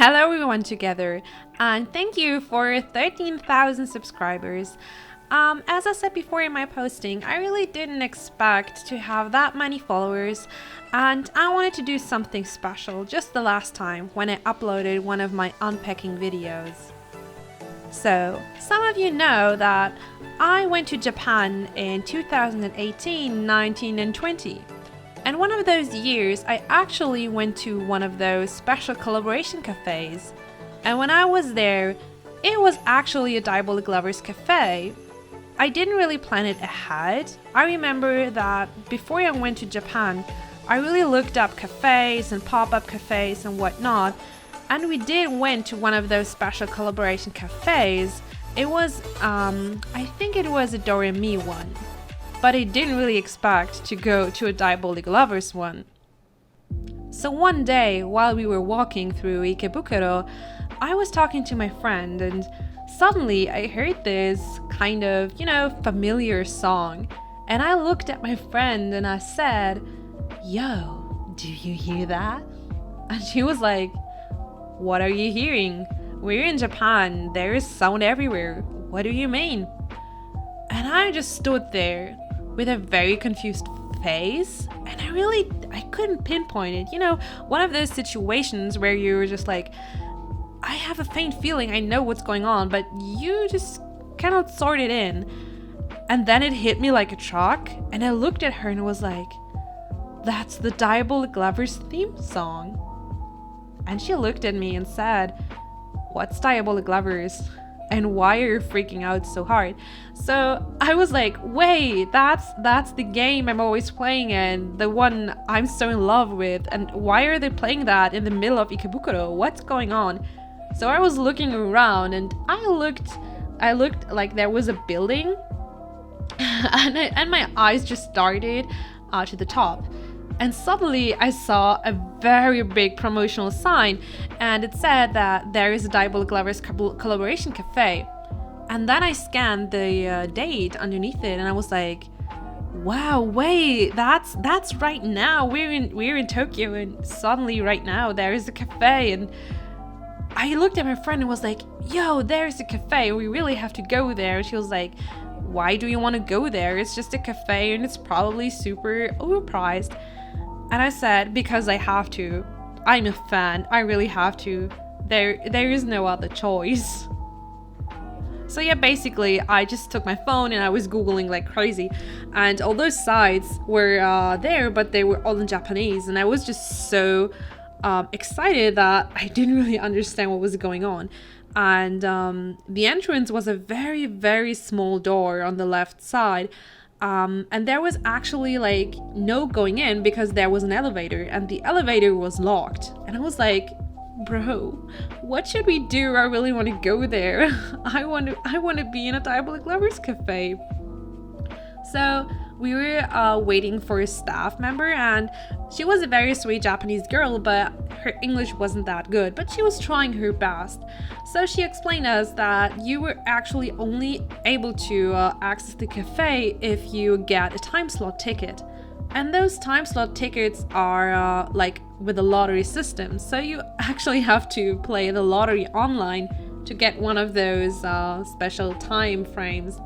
Hello everyone together, and thank you for 13,000 subscribers. As I said before in my posting, I really didn't expect to have that many followers, and I wanted to do something special just the last time when I uploaded one of my unpacking videos. So, some of you know that I went to Japan in 2018, 19 and 20. And one of those years, I actually went to one of those special collaboration cafes. And when I was there, it was actually a Diabolik Lovers Cafe. I didn't really plan it ahead. I remember that before I went to Japan, I really looked up cafes and pop-up cafes and whatnot. And we did went to one of those special collaboration cafes. It was, I think it was a Doremi one. But I didn't really expect to go to a Diabolik Lovers one. So one day, while we were walking through Ikebukuro, I was talking to my friend and suddenly I heard this kind of, familiar song. And I looked at my friend and I said, "Yo, do you hear that?" And she was like, "What are you hearing? We're in Japan, there is sound everywhere. What do you mean?" And I just stood there with a very confused face, and I couldn't pinpoint it. One of those situations where you're just like, I have a faint feeling I know what's going on, but you just cannot sort it in. And then it hit me like a truck, and I looked at her and was like, "That's the Diabolik Lovers theme song." And she looked at me and said, "What's Diabolik Lovers? And why are you freaking out so hard?" So I was like, wait, that's the game I'm always playing and the one I'm so in love with, and why are they playing that in the middle of Ikebukuro? What's going on? So I was looking around and I looked like there was a building and my eyes just started to the top. And suddenly I saw a very big promotional sign and it said that there is a Diabolik Lovers Collaboration Cafe. And then I scanned the date underneath it and I was like, wow, wait, that's right now. We're in Tokyo and suddenly right now there is a cafe. And I looked at my friend and was like, "Yo, there's a cafe. We really have to go there." And she was like, "Why do you want to go there? It's just a cafe and it's probably super overpriced." And I said, "Because I have to. I'm a fan. I really have to. There is no other choice." So yeah, basically, I just took my phone and I was Googling like crazy. And all those sites were there, but they were all in Japanese. And I was just so excited that I didn't really understand what was going on. And the entrance was a very, very small door on the left side. And there was actually like no going in because there was an elevator and the elevator was locked. And I was like, "Bro, what should we do? I really want to go there. I want to be in a Diabolik Lovers Cafe." So we were waiting for a staff member, and she was a very sweet Japanese girl, but her English wasn't that good, but she was trying her best. So she explained us that you were actually only able to access the cafe if you get a time slot ticket. And those time slot tickets are like with a lottery system. So you actually have to play the lottery online to get one of those special time frames.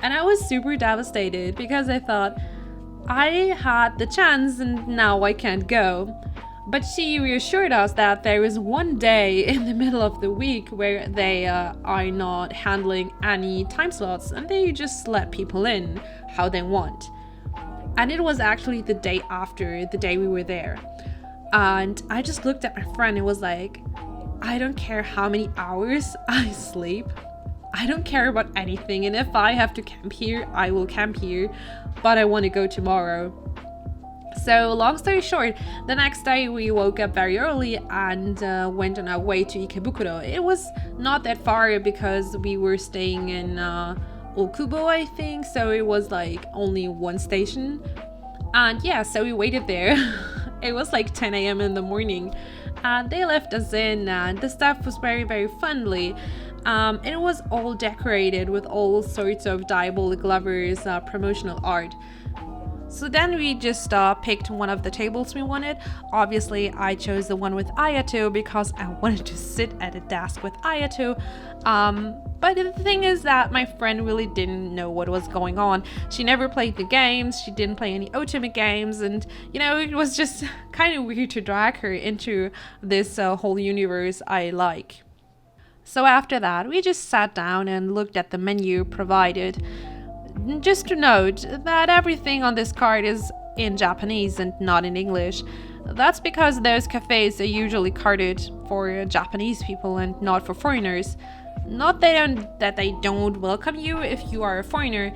And I was super devastated because I thought I had the chance and now I can't go. But she reassured us that there is one day in the middle of the week where they are not handling any time slots and they just let people in how they want. And it was actually the day after the day we were there. And I just looked at my friend and was like, I don't care how many hours I sleep. I don't care about anything. And if I have to camp here, I will camp here. But I want to go tomorrow. So long story short, the next day we woke up very early and went on our way to Ikebukuro. It was not that far because we were staying in Okubo, I think, so it was like only one station. And yeah, so we waited there. It was like 10 a.m. in the morning and they left us in and the staff was very, very friendly. It was all decorated with all sorts of Diabolik Lovers promotional art. So then we just picked one of the tables we wanted. Obviously, I chose the one with Ayato because I wanted to sit at a desk with Ayato. But the thing is that my friend really didn't know what was going on. She never played the games, she didn't play any Otome games, and it was just kind of weird to drag her into this whole universe I like. So after that, we just sat down and looked at the menu provided. Just to note that everything on this card is in Japanese and not in English. That's because those cafes are usually carded for Japanese people and not for foreigners. Not that they don't welcome you if you are a foreigner,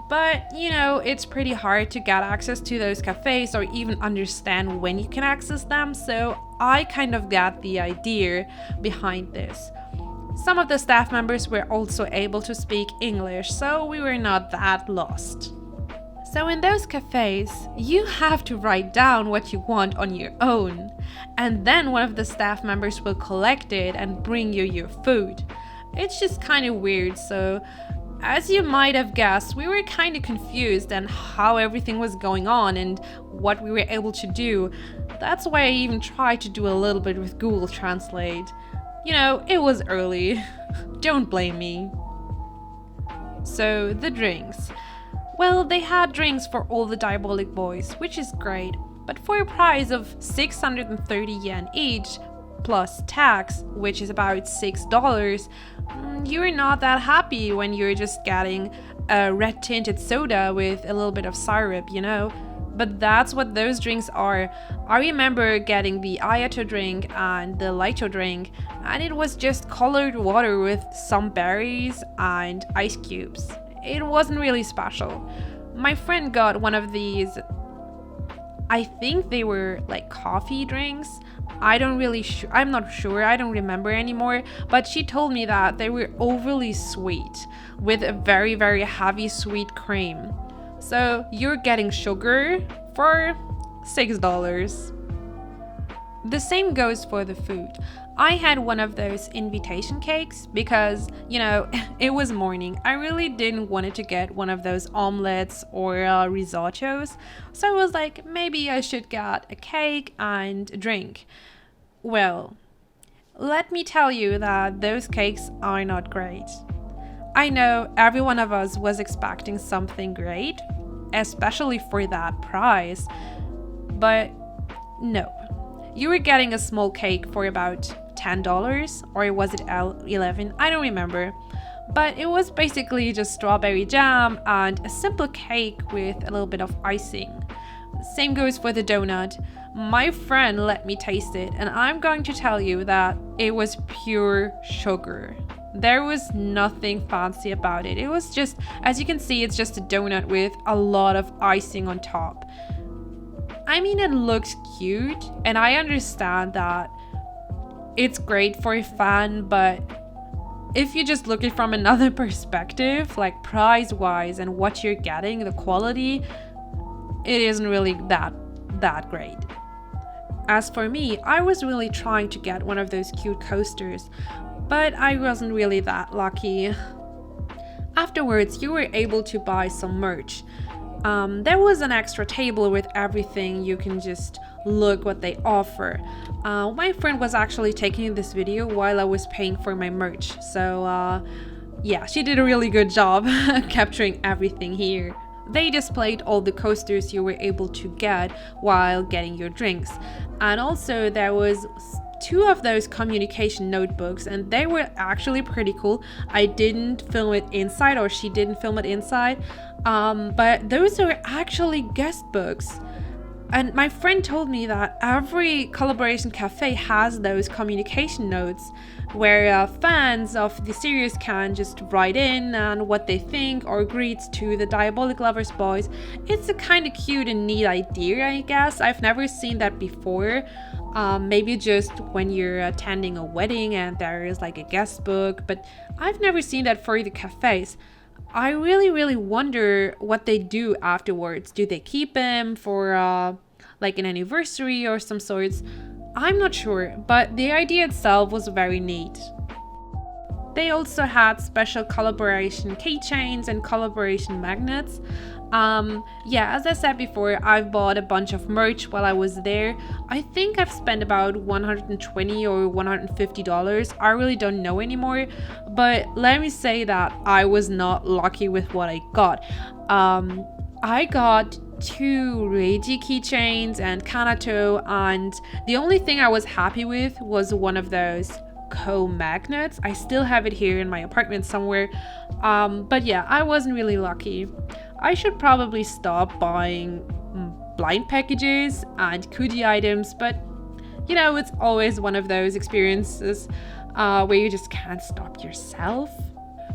but it's pretty hard to get access to those cafes or even understand when you can access them, so I kind of got the idea behind this. Some of the staff members were also able to speak English, so we were not that lost. So in those cafes, you have to write down what you want on your own, and then one of the staff members will collect it and bring you your food. It's just kind of weird, so as you might have guessed, we were kind of confused on how everything was going on and what we were able to do. That's why I even tried to do a little bit with Google Translate. It was early. Don't blame me. So, the drinks. Well, they had drinks for all the Diabolik boys, which is great, but for a price of 630 yen each, plus tax, which is about $6, you're not that happy when you're just getting a red tinted soda with a little bit of syrup, But that's what those drinks are. I remember getting the Ayato drink and the Lighto drink, and it was just colored water with some berries and ice cubes. It wasn't really special. My friend got one of these, I think they were like coffee drinks. I'm not sure, I don't remember anymore, but she told me that they were overly sweet with a very, very heavy sweet cream. So you're getting sugar for $6. The same goes for the food. I had one of those invitation cakes because, it was morning. I really didn't want to get one of those omelets or risottos. So I was like, maybe I should get a cake and a drink. Well, let me tell you that those cakes are not great. I know every one of us was expecting something great, especially for that price, but no. You were getting a small cake for about $10, or was it $11? I don't remember. But it was basically just strawberry jam and a simple cake with a little bit of icing. Same goes for the donut. My friend let me taste it, and I'm going to tell you that it was pure sugar. There was nothing fancy about it. It was just, as you can see, it's just a donut with a lot of icing on top. I mean, it looks cute, and I understand that it's great for fun, but if you just look at it from another perspective, like price-wise and what you're getting, the quality, it isn't really that great. As for me, I was really trying to get one of those cute coasters, but I wasn't really that lucky. Afterwards, you were able to buy some merch. There was an extra table with everything. You can just look what they offer. My friend was actually taking this video while I was paying for my merch, so yeah, she did a really good job capturing everything here. They displayed all the coasters you were able to get while getting your drinks, and also there was 2 of those communication notebooks, and they were actually pretty cool. I didn't film it inside, or she didn't film it inside, but those are actually guest books. And my friend told me that every collaboration cafe has those communication notes where fans of the series can just write in and what they think or greets to the Diabolik Lovers boys. It's a kind of cute and neat idea, I guess. I've never seen that before. Maybe just when you're attending a wedding and there is like a guest book, but I've never seen that for the cafes. I really wonder what they do afterwards. Do they keep him for like an anniversary or some sorts? I'm not sure, but the idea itself was very neat. They also had special collaboration keychains and collaboration magnets. Yeah, as I said before, I've bought a bunch of merch while I was there. I think I've spent about $120 or $150. I really don't know anymore, but let me say that I was not lucky with what I got. I got 2 Reiji keychains and Kanato, and the only thing I was happy with was one of those magnets. I still have it here in my apartment somewhere, but yeah, I wasn't really lucky. I should probably stop buying blind packages and Kuji items, but you know, it's always one of those experiences where you just can't stop yourself.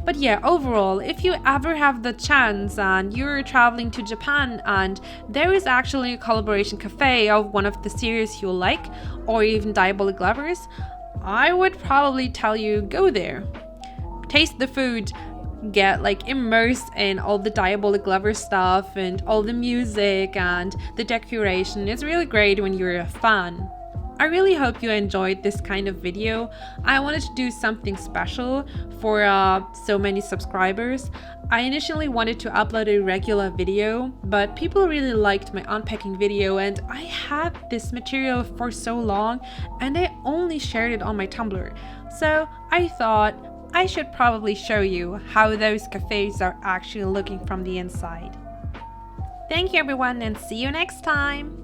But yeah, overall, if you ever have the chance and you're traveling to Japan and there is actually a collaboration cafe of one of the series you like, or even Diabolik Lovers, I would probably tell you go there. Taste the food, get like immersed in all the Diabolik Lover stuff and all the music and the decoration. It's really great when you're a fan. I really hope you enjoyed this kind of video. I wanted to do something special for so many subscribers. I initially wanted to upload a regular video, but people really liked my unpacking video and I had this material for so long and I only shared it on my Tumblr. So I thought I should probably show you how those cafes are actually looking from the inside. Thank you everyone and see you next time!